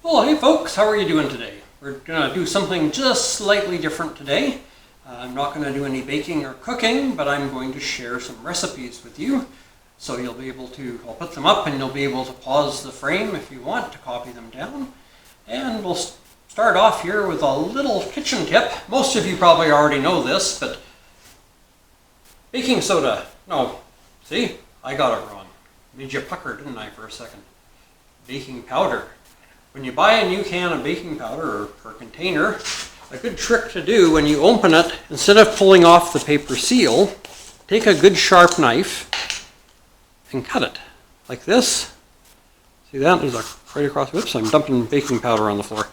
Well, hey folks, how are you doing today? We're going to do something just slightly different today. I'm not going to do any baking or cooking, but I'm going to share some recipes with you. So you'll be able to, I'll put them up and you'll be able to pause the frame if you want to copy them down. And we'll start off here with a little kitchen tip. Most of you probably already know this, but baking soda, no, see, I got it wrong. Made you pucker, didn't I, for a second? Baking powder. When you buy a new can of baking powder or container, a good trick to do when you open it, instead of pulling off the paper seal, take a good sharp knife and cut it like this. See that? There's a right across. Whoops, I'm dumping baking powder on the floor.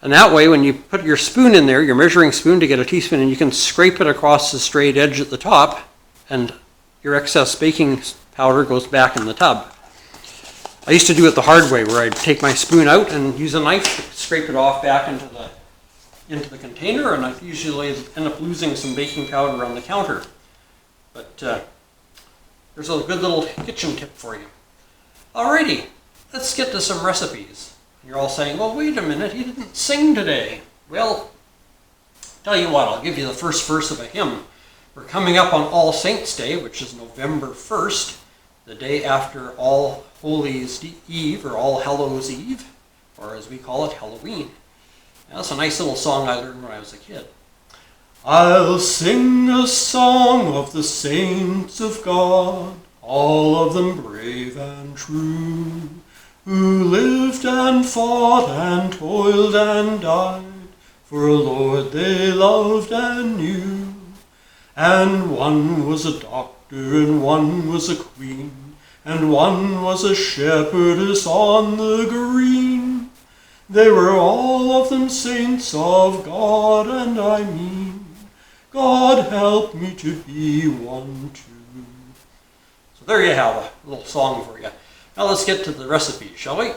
And that way, when you put your spoon in there, your measuring spoon to get a teaspoon, and you can scrape it across the straight edge at the top, and your excess baking powder goes back in the tub. I used to do it the hard way, where I'd take my spoon out and use a knife to scrape it off back into the container, and I usually end up losing some baking powder on the counter. But there's a good little kitchen tip for you. Alrighty, let's get to some recipes. You're all saying, well, wait a minute, he didn't sing today. Well, tell you what, I'll give you the first verse of a hymn. We're coming up on All Saints' Day, which is November 1st, the day after All Hallows Eve, or All Hallows Eve, or as we call it, Halloween. Now, that's a nice little song I learned when I was a kid. I'll sing a song of the saints of God, all of them brave and true, who lived and fought and toiled and died, for a Lord they loved and knew. And one was a doctor, and one was a queen, and one was a shepherdess on the green. They were all of them saints of God, and I mean, God help me to be one too. So there you have a little song for you. Now let's get to the recipe, shall we?